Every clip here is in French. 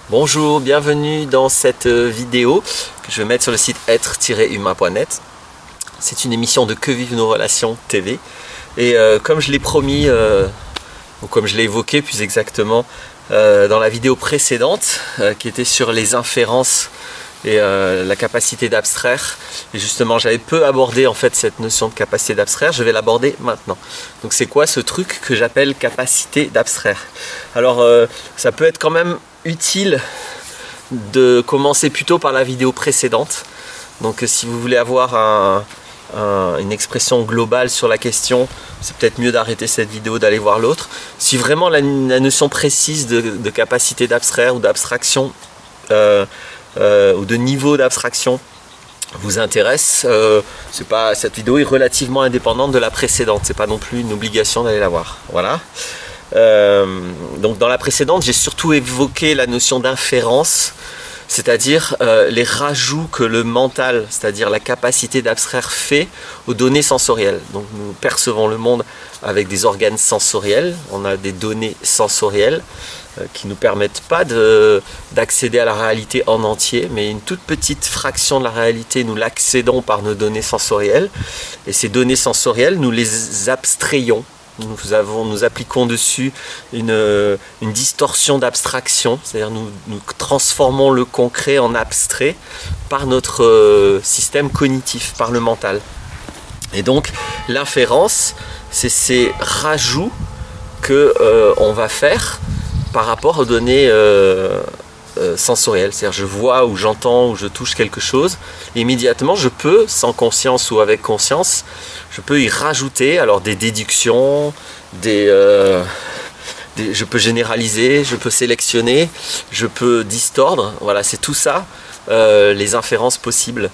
Bonjour, bienvenue dans cette vidéo que je vais mettre sur le site être-humain.net. C'est une émission de Que vivent nos relations TV. Et comme je l'ai promis, ou comme je l'ai évoqué plus exactement dans la vidéo précédente, qui était sur les inférences et la capacité d'abstraire, et justement j'avais peu abordé en fait cette notion de capacité d'abstraire, je vais l'aborder maintenant. Donc c'est quoi ce truc que j'appelle capacité d'abstraire? Alors ça peut être quand même utile de commencer plutôt par la vidéo précédente. Donc si vous voulez avoir une expression globale sur la question, c'est peut-être mieux d'arrêter cette vidéo, d'aller voir l'autre. Si vraiment la notion précise de capacité d'abstraire ou d'abstraction ou de niveau d'abstraction vous intéresse, cette vidéo est relativement indépendante de la précédente, c'est pas non plus une obligation d'aller la voir. Voilà. Donc dans la précédente, j'ai surtout évoqué la notion d'inférence, c'est-à-dire les rajouts que le mental, c'est-à-dire la capacité d'abstraire, fait aux données sensorielles. Donc nous percevons le monde avec des organes sensoriels, on a des données sensorielles qui ne nous permettent pas d'accéder à la réalité en entier, mais une toute petite fraction de la réalité, nous l'accédons par nos données sensorielles, et ces données sensorielles, nous les abstrayons. Nous appliquons dessus une distorsion d'abstraction, c'est-à-dire nous transformons le concret en abstrait par notre système cognitif, par le mental. Et donc l'inférence, c'est ces rajouts qu'on va faire par rapport aux données sensorielles. C'est-à-dire je vois ou j'entends ou je touche quelque chose, et immédiatement je peux, sans conscience ou avec conscience, je peux y rajouter alors des déductions, je peux généraliser, je peux sélectionner, je peux distordre. Voilà, c'est tout ça, les inférences possibles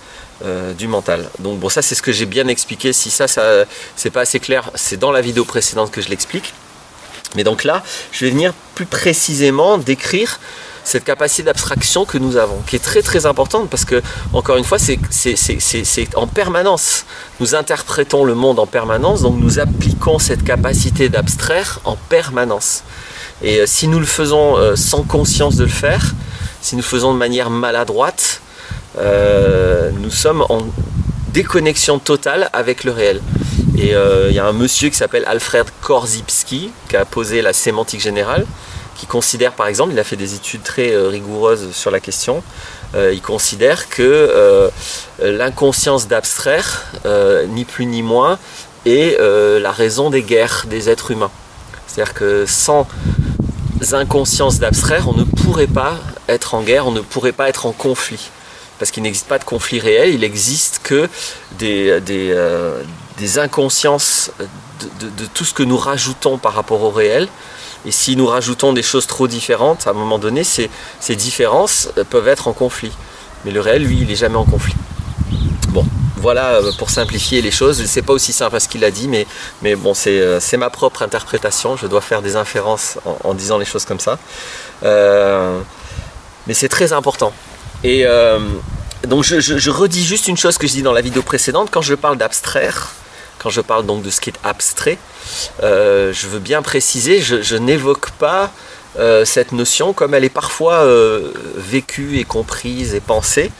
du mental. Donc bon, ça c'est ce que j'ai bien expliqué. Si ça c'est pas assez clair, c'est dans la vidéo précédente que je l'explique. Mais donc là, je vais venir plus précisément décrire cette capacité d'abstraction que nous avons, qui est très très importante parce que, encore une fois, c'est en permanence. Nous interprétons le monde en permanence, donc nous appliquons cette capacité d'abstraire en permanence. Et si nous le faisons sans conscience de le faire, si nous le faisons de manière maladroite, nous sommes en déconnexion totale avec le réel. Et il y a un monsieur qui s'appelle Alfred Korzybski qui a posé la sémantique générale, qui considère par exemple, il a fait des études très rigoureuses sur la question, il considère que l'inconscience d'abstraire, ni plus ni moins, est la raison des guerres des êtres humains. C'est-à-dire que sans inconscience d'abstraire, on ne pourrait pas être en guerre, on ne pourrait pas être en conflit. Parce qu'il n'existe pas de conflit réel, il existe que des inconsciences de tout ce que nous rajoutons par rapport au réel. Et si nous rajoutons des choses trop différentes, à un moment donné, ces différences peuvent être en conflit. Mais le réel, lui, il n'est jamais en conflit. Bon, voilà pour simplifier les choses. C'est pas aussi simple à ce qu'il a dit, mais bon, c'est ma propre interprétation. Je dois faire des inférences en disant les choses comme ça. Mais c'est très important. Et donc je redis juste une chose que je dis dans la vidéo précédente. Quand je parle d'abstraire, quand je parle donc de ce qui est abstrait, je veux bien préciser, je n'évoque pas cette notion comme elle est parfois vécue et comprise et pensée.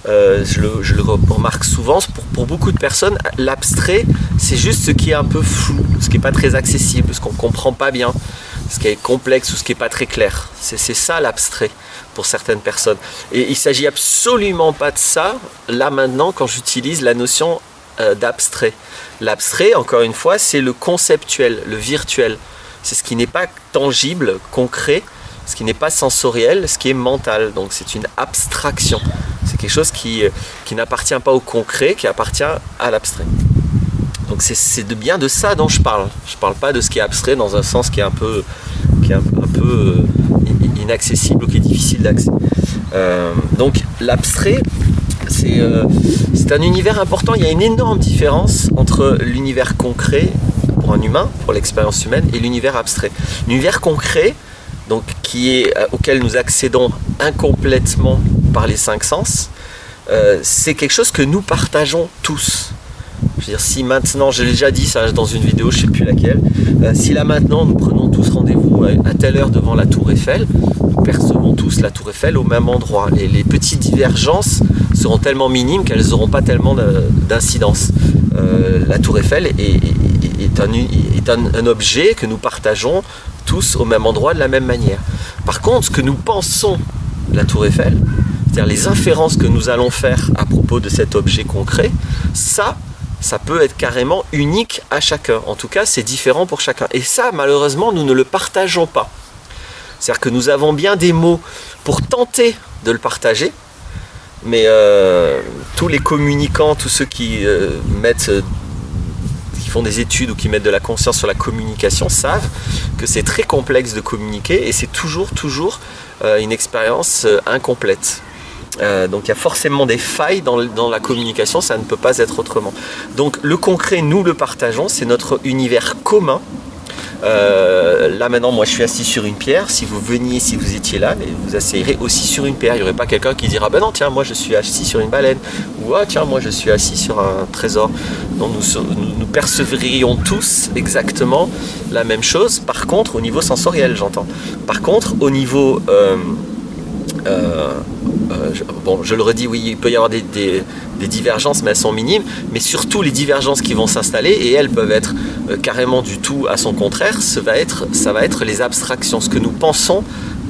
Je le remarque souvent, pour beaucoup de personnes, l'abstrait, c'est juste ce qui est un peu flou, ce qui n'est pas très accessible, ce qu'on ne comprend pas bien, ce qui est complexe ou ce qui n'est pas très clair. C'est ça l'abstrait pour certaines personnes. Et il ne s'agit absolument pas de ça, là maintenant, quand j'utilise la notion d'abstrait. L'abstrait, encore une fois, c'est le conceptuel, le virtuel. C'est ce qui n'est pas tangible, concret, ce qui n'est pas sensoriel, ce qui est mental. Donc c'est une abstraction. C'est quelque chose qui n'appartient pas au concret, qui appartient à l'abstrait. Donc c'est bien de ça dont je parle. Je ne parle pas de ce qui est abstrait dans un sens qui est un peu inaccessible ou qui est difficile d'accès. Donc l'abstrait, c'est un univers important. Il y a une énorme différence entre l'univers concret pour un humain, pour l'expérience humaine, et l'univers abstrait. L'univers concret, donc, auquel nous accédons incomplètement par les 5 sens, c'est quelque chose que nous partageons tous. Je veux dire, si maintenant, je l'ai déjà dit ça dans une vidéo, je ne sais plus laquelle, si là maintenant nous prenons tous rendez-vous à telle heure devant la tour Eiffel, nous percevons tous la tour Eiffel au même endroit. Et les petites divergences seront tellement minimes qu'elles n'auront pas tellement d'incidence. La tour Eiffel est un objet que nous partageons tous au même endroit de la même manière. Par contre, ce que nous pensons de la tour Eiffel, c'est-à-dire les inférences que nous allons faire à propos de cet objet concret, ça peut être carrément unique à chacun. En tout cas, c'est différent pour chacun. Et ça, malheureusement, nous ne le partageons pas. C'est-à-dire que nous avons bien des mots pour tenter de le partager, mais tous les communicants, tous ceux qui font des études ou qui mettent de la conscience sur la communication savent que c'est très complexe de communiquer et c'est toujours une expérience incomplète. Donc il y a forcément des failles dans la communication, ça ne peut pas être autrement. Donc le concret, nous le partageons, c'est notre univers commun. Là maintenant, moi je suis assis sur une pierre. Si vous veniez, si vous étiez là, vous asseyerez aussi sur une pierre. Il n'y aurait pas quelqu'un qui dira, ben non, tiens, moi je suis assis sur une baleine. Ou ah, tiens, moi je suis assis sur un trésor. Donc nous percevrions tous exactement la même chose. Par contre, au niveau sensoriel, j'entends. Par contre, au niveau bon, je le redis, oui, il peut y avoir des divergences, mais elles sont minimes. Mais surtout, les divergences qui vont s'installer, et elles peuvent être carrément du tout à son contraire, ça va être les abstractions, ce que nous pensons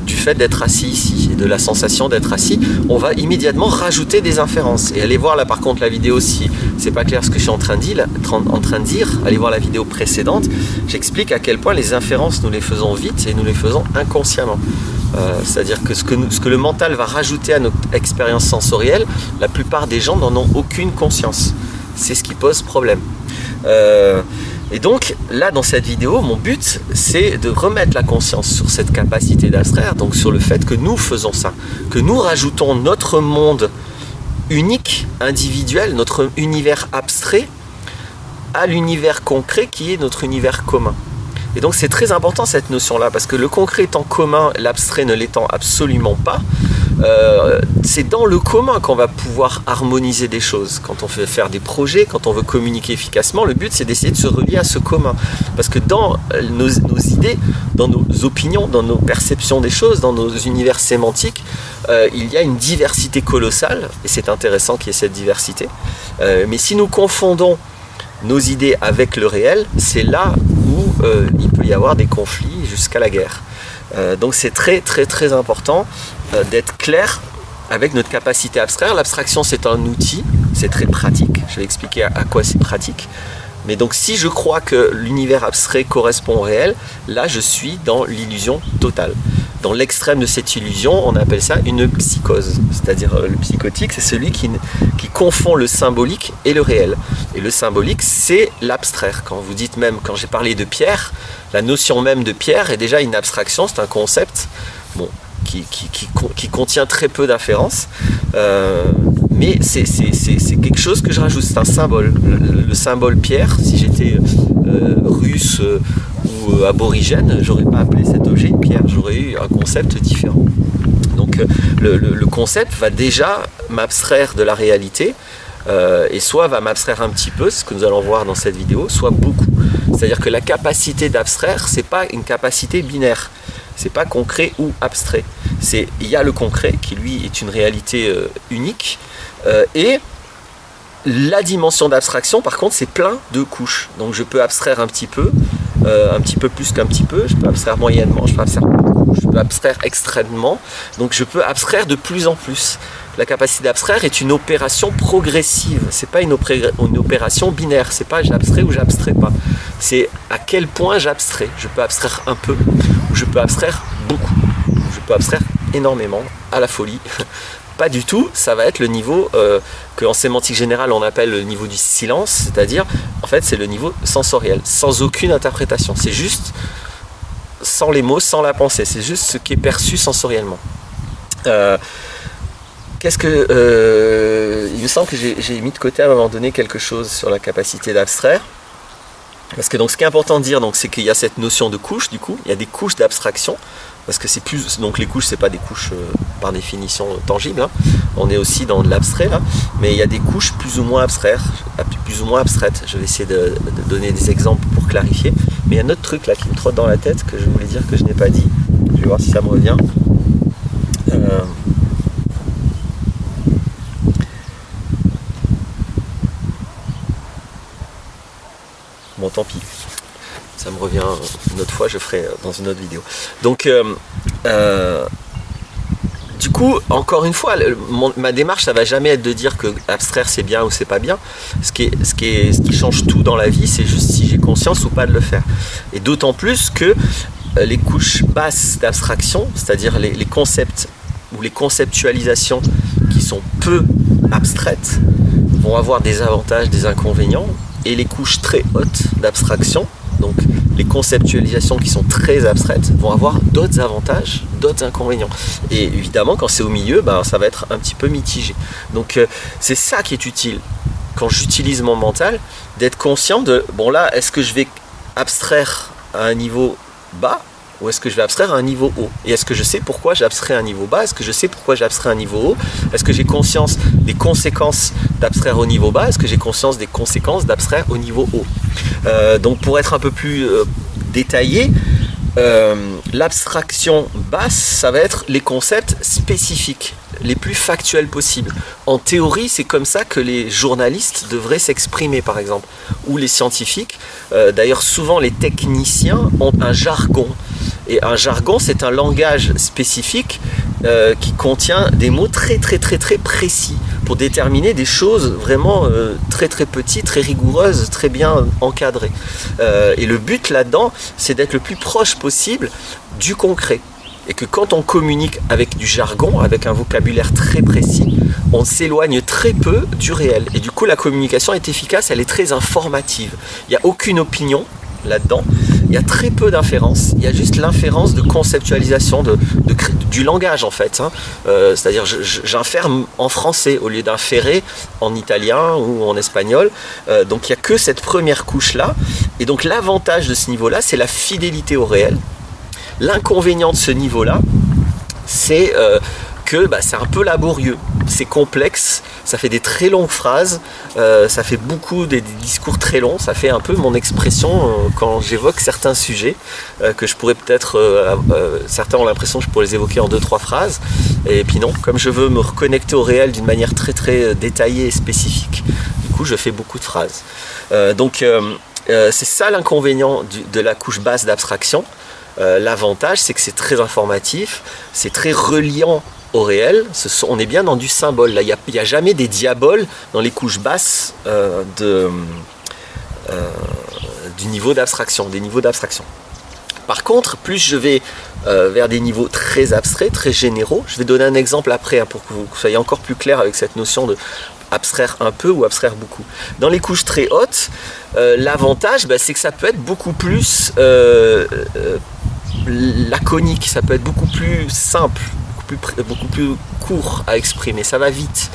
du fait d'être assis ici, et de la sensation d'être assis. On va immédiatement rajouter des inférences. Et allez voir là, par contre, la vidéo, si c'est pas clair ce que je suis en train de dire, allez voir la vidéo précédente. J'explique à quel point les inférences, nous les faisons vite et nous les faisons inconsciemment. C'est-à-dire que ce que le mental va rajouter à notre expérience sensorielle, la plupart des gens n'en ont aucune conscience. C'est ce qui pose problème. Et donc là, dans cette vidéo, mon but, c'est de remettre la conscience sur cette capacité d'abstraire, donc sur le fait que nous faisons ça, que nous rajoutons notre monde unique, individuel, notre univers abstrait à l'univers concret qui est notre univers commun. Et donc c'est très important cette notion-là, parce que le concret étant commun, l'abstrait ne l'étant absolument pas, c'est dans le commun qu'on va pouvoir harmoniser des choses. Quand on veut faire des projets, quand on veut communiquer efficacement, le but c'est d'essayer de se relier à ce commun. Parce que dans nos idées, dans nos opinions, dans nos perceptions des choses, dans nos univers sémantiques, il y a une diversité colossale, et c'est intéressant qu'il y ait cette diversité. Mais si nous confondons nos idées avec le réel, c'est là où il peut y avoir des conflits jusqu'à la guerre. Donc c'est très important d'être clair avec notre capacité à abstraire. L'abstraction, c'est un outil, c'est très pratique. Je vais expliquer à quoi c'est pratique. Mais donc si je crois que l'univers abstrait correspond au réel, là je suis dans l'illusion totale. Dans l'extrême de cette illusion, on appelle ça une psychose. C'est-à-dire le psychotique, c'est celui qui confond le symbolique et le réel. Et le symbolique, c'est l'abstraire. Quand vous dites même, quand j'ai parlé de pierre, la notion même de pierre est déjà une abstraction, c'est un concept bon, qui contient très peu d'inférences. Mais c'est quelque chose que je rajoute, c'est un symbole. Le symbole pierre, si j'étais russe ou aborigène, j'aurais pas appelé cet objet une pierre, j'aurais eu un concept différent. Donc le concept va déjà m'abstraire de la réalité, et soit va m'abstraire un petit peu, c'est ce que nous allons voir dans cette vidéo, soit beaucoup. C'est-à-dire que la capacité d'abstraire, c'est pas une capacité binaire. C'est pas concret ou abstrait. Il y a le concret qui lui est une réalité unique, et la dimension d'abstraction par contre c'est plein de couches. Donc je peux abstraire un petit peu plus qu'un petit peu, je peux abstraire moyennement, je peux abstraire beaucoup, je peux abstraire extrêmement, donc je peux abstraire de plus en plus. La capacité d'abstraire est une opération progressive, c'est pas une opération binaire, c'est pas j'abstrais ou j'abstrais pas, c'est à quel point j'abstrais. Je peux abstraire un peu, ou je peux abstraire beaucoup, ou je peux abstraire énormément, à la folie. Pas du tout, ça va être le niveau qu'en sémantique générale on appelle le niveau du silence, c'est-à-dire en fait c'est le niveau sensoriel, sans aucune interprétation, c'est juste sans les mots, sans la pensée, c'est juste ce qui est perçu sensoriellement. Il me semble que j'ai mis de côté à un moment donné quelque chose sur la capacité d'abstraire. Parce que donc ce qui est important de dire, c'est qu'il y a cette notion de couche, du coup, il y a des couches d'abstraction, parce que c'est plus, donc les couches c'est pas des couches par définition tangibles, hein. On est aussi dans de l'abstrait là, mais il y a des couches plus ou moins abstraites, je vais essayer de donner des exemples pour clarifier, mais il y a un autre truc là qui me trotte dans la tête que je voulais dire que je n'ai pas dit, je vais voir si ça me revient. Bon, tant pis. Ça me revient une autre fois, je ferai dans une autre vidéo. Donc, du coup, encore une fois, ma démarche, ça va jamais être de dire que abstraire c'est bien ou c'est pas bien. Ce qui change tout dans la vie, c'est juste si j'ai conscience ou pas de le faire. Et d'autant plus que les couches basses d'abstraction, c'est-à-dire les concepts ou les conceptualisations qui sont peu abstraites, vont avoir des avantages, des inconvénients, et les couches très hautes d'abstraction, donc les conceptualisations qui sont très abstraites, vont avoir d'autres avantages, d'autres inconvénients. Et évidemment, quand c'est au milieu, ben, ça va être un petit peu mitigé. Donc c'est ça qui est utile, quand j'utilise mon mental, d'être conscient de, bon là, est-ce que je vais abstraire à un niveau bas, ou est-ce que je vais abstraire à un niveau haut? Et est-ce que je sais pourquoi j'abstrais à un niveau bas? Est-ce que je sais pourquoi j'abstrais à un niveau haut? Est-ce que j'ai conscience des conséquences d'abstraire au niveau bas? Est-ce que j'ai conscience des conséquences d'abstraire au niveau haut? Donc pour être un peu plus détaillé, l'abstraction basse, ça va être les concepts spécifiques, les plus factuels possibles. En théorie, c'est comme ça que les journalistes devraient s'exprimer, par exemple, ou les scientifiques. D'ailleurs, souvent les techniciens ont un jargon. Et un jargon, c'est un langage spécifique qui contient des mots très précis pour déterminer des choses vraiment très petites, très rigoureuses, très bien encadrées. Et le but là-dedans, c'est d'être le plus proche possible du concret. Et que quand on communique avec du jargon, avec un vocabulaire très précis, on s'éloigne très peu du réel. Et du coup, la communication est efficace, elle est très informative. Il n'y a aucune opinion là-dedans, il y a très peu d'inférence, il y a juste l'inférence de conceptualisation du langage en fait, hein. C'est-à-dire j'infère en français au lieu d'inférer en italien ou en espagnol, donc il n'y a que cette première couche là, et donc l'avantage de ce niveau là, c'est la fidélité au réel. L'inconvénient de ce niveau là, c'est que c'est un peu laborieux, c'est complexe, ça fait des très longues phrases, ça fait beaucoup des discours très longs, ça fait un peu mon expression quand j'évoque certains sujets que je pourrais peut-être, certains ont l'impression que je pourrais les évoquer en 2-3 phrases, et puis non, comme je veux me reconnecter au réel d'une manière très détaillée et spécifique, du coup je fais beaucoup de phrases. Donc c'est ça l'inconvénient de la couche basse d'abstraction. L'avantage, c'est que c'est très informatif, c'est très reliant au réel, on est bien dans du symbole. Là, il n'y a jamais des diaboles dans les couches basses du niveau d'abstraction, des niveaux d'abstraction. Par contre, plus je vais vers des niveaux très abstraits, très généraux, je vais donner un exemple après pour que vous soyez encore plus clair avec cette notion de abstraire un peu ou abstraire beaucoup. Dans les couches très hautes, l'avantage, c'est que ça peut être beaucoup plus laconique, ça peut être beaucoup plus simple, beaucoup plus court à exprimer, ça va vite.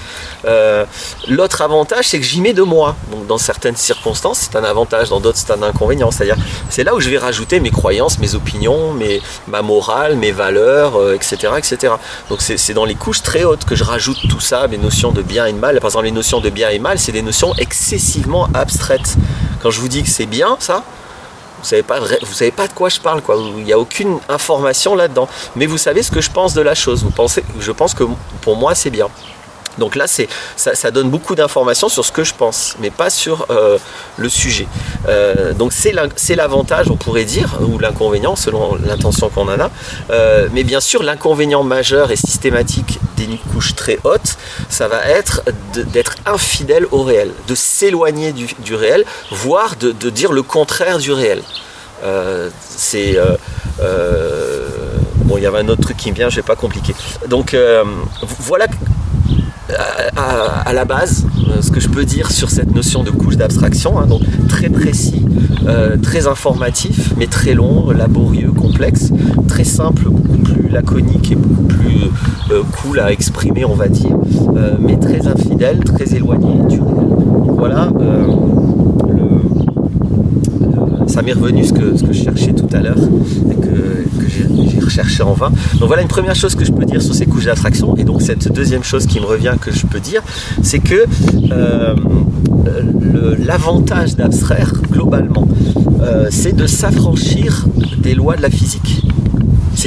L'autre avantage, c'est que j'y mets de moi. Donc dans certaines circonstances, c'est un avantage, dans d'autres, c'est un inconvénient. C'est-à-dire, c'est là où je vais rajouter mes croyances, mes opinions, ma morale, mes valeurs, etc., etc. Donc c'est dans les couches très hautes que je rajoute tout ça, mes notions de bien et de mal. Par exemple, les notions de bien et mal, c'est des notions excessivement abstraites. Quand je vous dis que c'est bien, ça, vous savez pas de quoi je parle, quoi. Il n'y a aucune information là-dedans. Mais vous savez ce que je pense de la chose. Je pense que pour moi, c'est bien. Donc là, ça donne beaucoup d'informations sur ce que je pense, mais pas sur le sujet. Donc c'est l'avantage, on pourrait dire, ou l'inconvénient, selon l'intention qu'on en a. Mais bien sûr, l'inconvénient majeur et systématique des couches très hautes, ça va être d'être infidèle au réel, de s'éloigner du réel, voire de dire le contraire du réel. Bon, il y avait un autre truc qui me vient, je vais pas compliquer. Donc voilà à la base ce que je peux dire sur cette notion de couche d'abstraction, hein, donc très précis, très informatif, mais très long, laborieux, complexe, très simple, beaucoup plus laconique et beaucoup plus cool à exprimer, on va dire, mais très infidèle, très éloigné du réel. Voilà, ça m'est revenu ce que je cherchais tout à l'heure et que j'ai recherché en vain. Donc voilà une première chose que je peux dire sur ces couches d'abstraction. Et donc cette deuxième chose qui me revient que je peux dire, c'est que l'avantage d'abstraire globalement, c'est de s'affranchir des lois de la physique.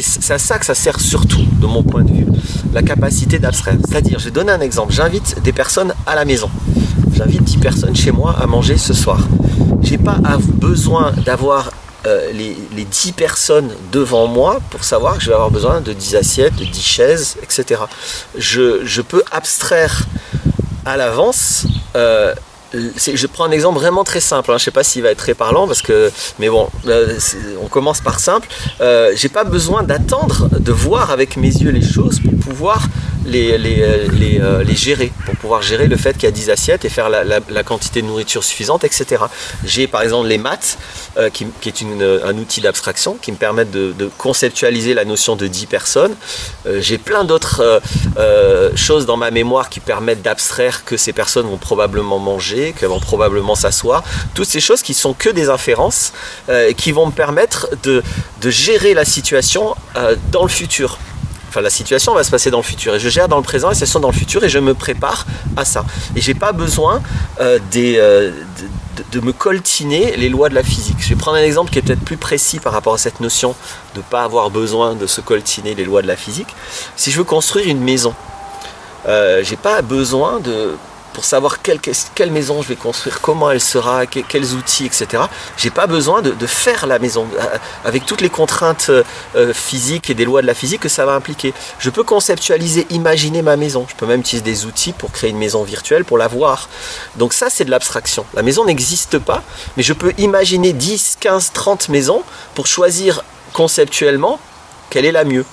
C'est à ça que ça sert surtout, de mon point de vue, la capacité d'abstraire. C'est-à-dire, je vais donner un exemple, j'invite des personnes à la maison. J'invite 10 personnes chez moi à manger ce soir. J'ai pas besoin d'avoir les 10 personnes devant moi pour savoir que je vais avoir besoin de 10 assiettes, de 10 chaises, etc. Je peux abstraire à l'avance. Je prends un exemple vraiment très simple, hein. Je ne sais pas s'il va être très parlant, mais bon, on commence par simple. J'ai pas besoin d'attendre de voir avec mes yeux les choses pour pouvoir les gérer, pour pouvoir gérer le fait qu'il y a 10 assiettes et faire la quantité de nourriture suffisante, etc. J'ai par exemple les maths, qui est un outil d'abstraction qui me permet de conceptualiser la notion de 10 personnes. J'ai plein d'autres choses dans ma mémoire qui permettent d'abstraire que ces personnes vont probablement manger, qu'elles vont probablement s'asseoir. Toutes ces choses qui sont que des inférences qui vont me permettre de gérer la situation dans le futur. Enfin, la situation va se passer dans le futur et je gère dans le présent la situation dans le futur et je me prépare à ça. Et j'ai pas besoin de me coltiner les lois de la physique. Je vais prendre un exemple qui est peut-être plus précis par rapport à cette notion de ne pas avoir besoin de se coltiner les lois de la physique. Si je veux construire une maison, j'ai pas besoin pour savoir quelle maison je vais construire, comment elle sera, quels outils, etc. J'ai pas besoin de faire la maison avec toutes les contraintes physiques et des lois de la physique que ça va impliquer. Je peux conceptualiser, imaginer ma maison. Je peux même utiliser des outils pour créer une maison virtuelle, pour la voir. Donc ça, c'est de l'abstraction. La maison n'existe pas, mais je peux imaginer 10, 15, 30 maisons pour choisir conceptuellement quelle est la mieux.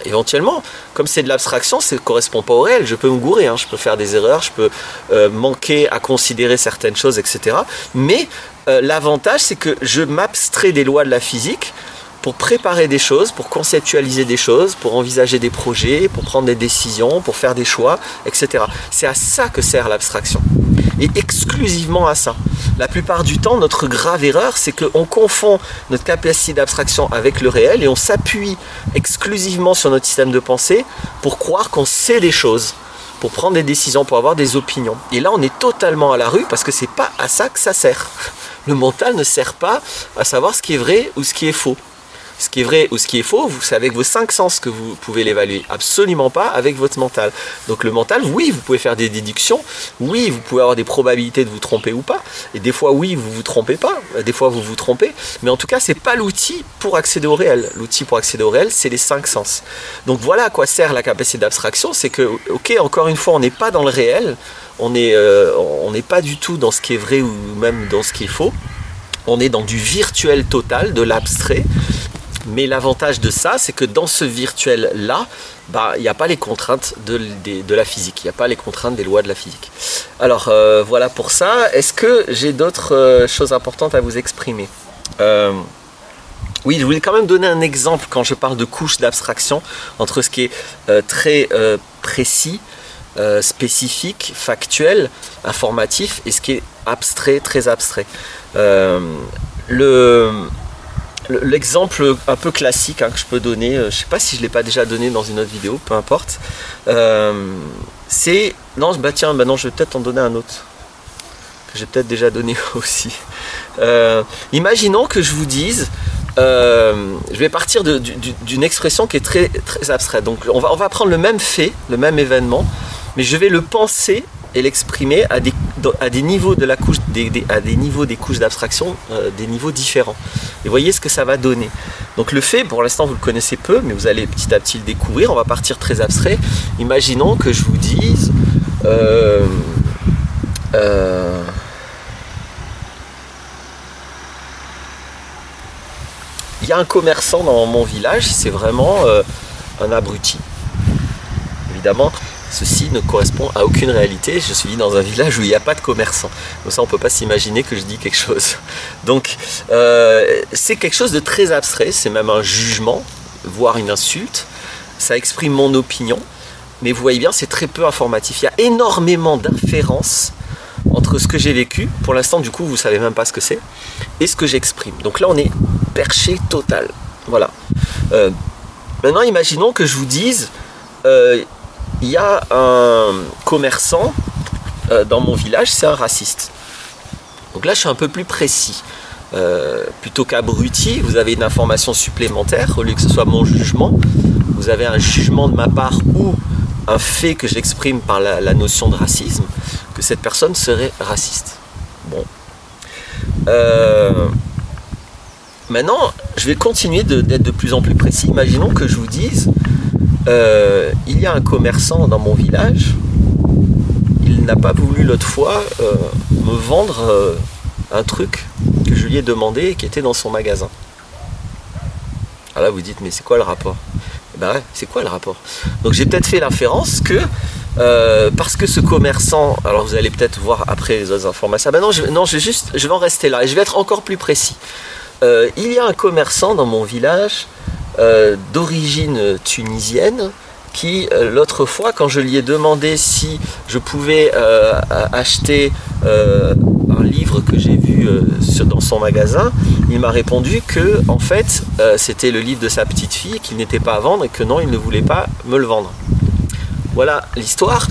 Éventuellement, comme c'est de l'abstraction, ça ne correspond pas au réel, je peux me gourer, hein, je peux faire des erreurs, je peux manquer à considérer certaines choses, etc. Mais l'avantage, c'est que je m'abstrais des lois de la physique pour préparer des choses, pour conceptualiser des choses, pour envisager des projets, pour prendre des décisions, pour faire des choix, etc. C'est à ça que sert l'abstraction. Et exclusivement à ça. La plupart du temps, notre grave erreur, c'est qu'on confond notre capacité d'abstraction avec le réel et on s'appuie exclusivement sur notre système de pensée pour croire qu'on sait des choses, pour prendre des décisions, pour avoir des opinions. Et là, on est totalement à la rue parce que c'est pas à ça que ça sert. Le mental ne sert pas à savoir ce qui est vrai ou ce qui est faux. Ce qui est vrai ou ce qui est faux, c'est avec vos 5 sens que vous pouvez l'évaluer, absolument pas avec votre mental. Donc le mental, oui, vous pouvez faire des déductions, oui, vous pouvez avoir des probabilités de vous tromper ou pas, et des fois, oui, vous vous trompez pas, des fois, vous vous trompez, mais en tout cas, c'est pas l'outil pour accéder au réel. L'outil pour accéder au réel, c'est les 5 sens. Donc voilà à quoi sert la capacité d'abstraction, c'est que, ok, encore une fois, on n'est pas dans le réel, on n'est pas du tout dans ce qui est vrai ou même dans ce qui est faux, on est dans du virtuel total, de l'abstrait. Mais l'avantage de ça, c'est que dans ce virtuel-là, il n'y a pas les contraintes de la physique, il n'y a pas les contraintes des lois de la physique. Alors voilà pour ça. Est-ce que j'ai d'autres choses importantes à vous exprimer? Oui, je voulais quand même donner un exemple quand je parle de couches d'abstraction entre ce qui est très précis, spécifique, factuel, informatif et ce qui est abstrait, très abstrait. L'exemple un peu classique que je peux donner, je ne sais pas si je ne l'ai pas déjà donné dans une autre vidéo, peu importe, c'est... Non, je vais peut-être en donner un autre, que j'ai peut-être déjà donné aussi. Imaginons que je vous dise, je vais partir d'une expression qui est très, très abstraite. Donc on va prendre le même fait, le même événement, mais je vais le penser et l'exprimer à des niveaux de la couche, à des niveaux des couches d'abstraction, des niveaux différents. Et voyez ce que ça va donner. Donc le fait, pour l'instant vous le connaissez peu, mais vous allez petit à petit le découvrir. On va partir très abstrait. Imaginons que je vous dise il y a un commerçant dans mon village, c'est vraiment un abruti. Évidemment, ceci ne correspond à aucune réalité. Je suis dans un village où il n'y a pas de commerçants. Donc ça, on ne peut pas s'imaginer que je dis quelque chose. Donc, c'est quelque chose de très abstrait. C'est même un jugement, voire une insulte. Ça exprime mon opinion. Mais vous voyez bien, c'est très peu informatif. Il y a énormément d'inférences entre ce que j'ai vécu. Pour l'instant, du coup, vous ne savez même pas ce que c'est. Et ce que j'exprime. Donc là, on est perché total. Voilà. Maintenant, imaginons que je vous dise... il y a un commerçant dans mon village, c'est un raciste. Donc là, je suis un peu plus précis. plutôt qu'abruti, vous avez une information supplémentaire, au lieu que ce soit mon jugement, vous avez un jugement de ma part ou un fait que j'exprime par la notion de racisme, que cette personne serait raciste. Bon. Maintenant, je vais continuer d'être de plus en plus précis. Imaginons que je vous dise, il y a un commerçant dans mon village, il n'a pas voulu l'autre fois me vendre un truc que je lui ai demandé et qui était dans son magasin. Alors là, vous dites, mais c'est quoi le rapport? Eh ben ouais, c'est quoi le rapport? Donc j'ai peut-être fait l'inférence que parce que ce commerçant, alors vous allez peut-être voir après les autres informations. Ah ben non, je vais en rester là et je vais être encore plus précis. Il y a un commerçant dans mon village d'origine tunisienne qui, l'autre fois, quand je lui ai demandé si je pouvais acheter un livre que j'ai vu dans son magasin, il m'a répondu que, en fait, c'était le livre de sa petite fille, qu'il n'était pas à vendre et que non, il ne voulait pas me le vendre. Voilà l'histoire.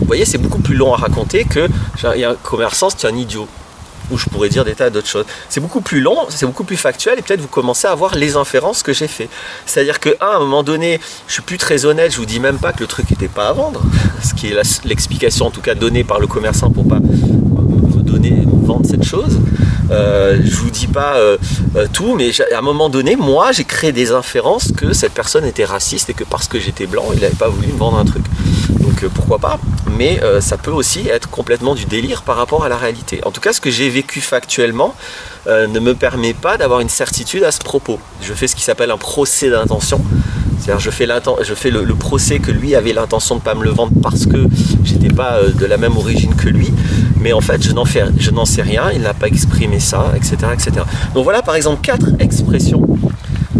Vous voyez, c'est beaucoup plus long à raconter que il y a un commerçant, c'est un idiot. Ou je pourrais dire des tas d'autres choses. C'est beaucoup plus long, c'est beaucoup plus factuel et peut-être vous commencez à voir les inférences que j'ai fait. C'est-à-dire qu'à un moment donné, je suis plus très honnête, je vous dis même pas que le truc n'était pas à vendre, ce qui est l'explication en tout cas donnée par le commerçant pour pas me vendre cette chose. Je vous dis pas tout, mais à un moment donné, moi j'ai créé des inférences que cette personne était raciste et que parce que j'étais blanc, il n'avait pas voulu me vendre un truc. Donc pourquoi pas, mais ça peut aussi être complètement du délire par rapport à la réalité. En tout cas, ce que j'ai vécu factuellement ne me permet pas d'avoir une certitude à ce propos. Je fais ce qui s'appelle un procès d'intention. C'est-à-dire je fais le procès que lui avait l'intention de ne pas me le vendre parce que j'étais pas de la même origine que lui. Mais en fait, je n'en sais rien, il n'a pas exprimé ça, etc., etc. Donc voilà par exemple 4 expressions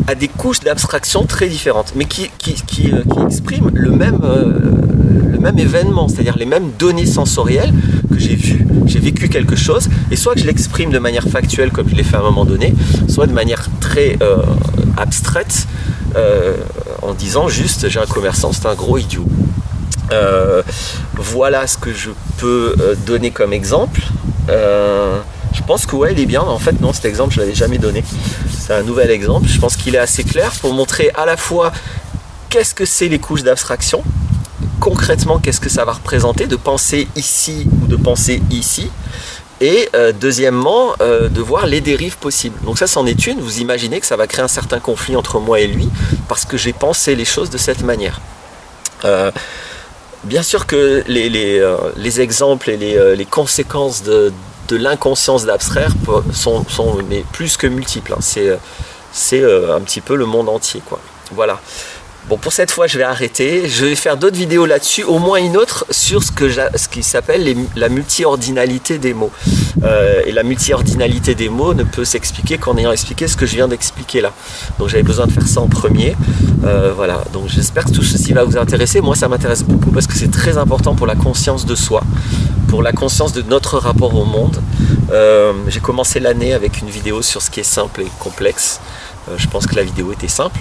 à des couches d'abstraction très différentes, mais qui expriment le même événement, c'est-à-dire les mêmes données sensorielles que j'ai vues. J'ai vécu quelque chose, et soit que je l'exprime de manière factuelle, comme je l'ai fait à un moment donné, soit de manière très abstraite, en disant juste j'ai un commerçant, c'est un gros idiot. Voilà ce que je peux donner comme exemple. Je pense que ouais, il est bien. En fait, non, cet exemple, je ne l'avais jamais donné. C'est un nouvel exemple. Je pense qu'il est assez clair pour montrer à la fois qu'est-ce que c'est les couches d'abstraction, concrètement, qu'est-ce que ça va représenter de penser ici ou de penser ici, et deuxièmement, de voir les dérives possibles. Donc ça, c'en est une. Vous imaginez que ça va créer un certain conflit entre moi et lui parce que j'ai pensé les choses de cette manière. Bien sûr que les exemples et les conséquences de l'inconscience d'abstraire sont mais plus que multiples. Hein. C'est un petit peu le monde entier, quoi. Voilà. Bon, pour cette fois, je vais arrêter. Je vais faire d'autres vidéos là-dessus, au moins une autre sur ce qui s'appelle la multiordinalité des mots. Et la multiordinalité des mots ne peut s'expliquer qu'en ayant expliqué ce que je viens d'expliquer là. Donc j'avais besoin de faire ça en premier. Voilà, donc j'espère que tout ceci va vous intéresser. Moi, ça m'intéresse beaucoup parce que c'est très important pour la conscience de soi, pour la conscience de notre rapport au monde. J'ai commencé l'année avec une vidéo sur ce qui est simple et complexe. Je pense que la vidéo était simple.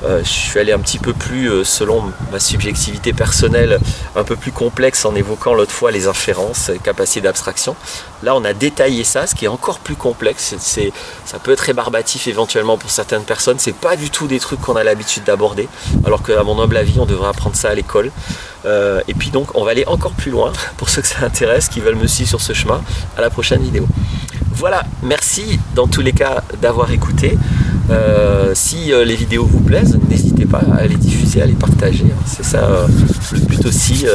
Je suis allé un petit peu plus, selon ma subjectivité personnelle, un peu plus complexe en évoquant l'autre fois les inférences, les capacités d'abstraction. Là, on a détaillé ça, ce qui est encore plus complexe. Ça peut être rébarbatif éventuellement pour certaines personnes. C'est pas du tout des trucs qu'on a l'habitude d'aborder, alors qu'à mon humble avis, on devrait apprendre ça à l'école. Et puis donc, on va aller encore plus loin pour ceux que ça intéresse, qui veulent me suivre sur ce chemin. À la prochaine vidéo. Voilà, merci dans tous les cas d'avoir écouté. Si les vidéos vous plaisent, n'hésitez pas à les diffuser, à les partager. C'est ça le but aussi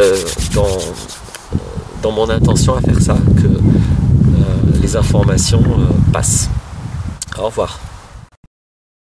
dans mon intention à faire ça, que les informations passent. Au revoir.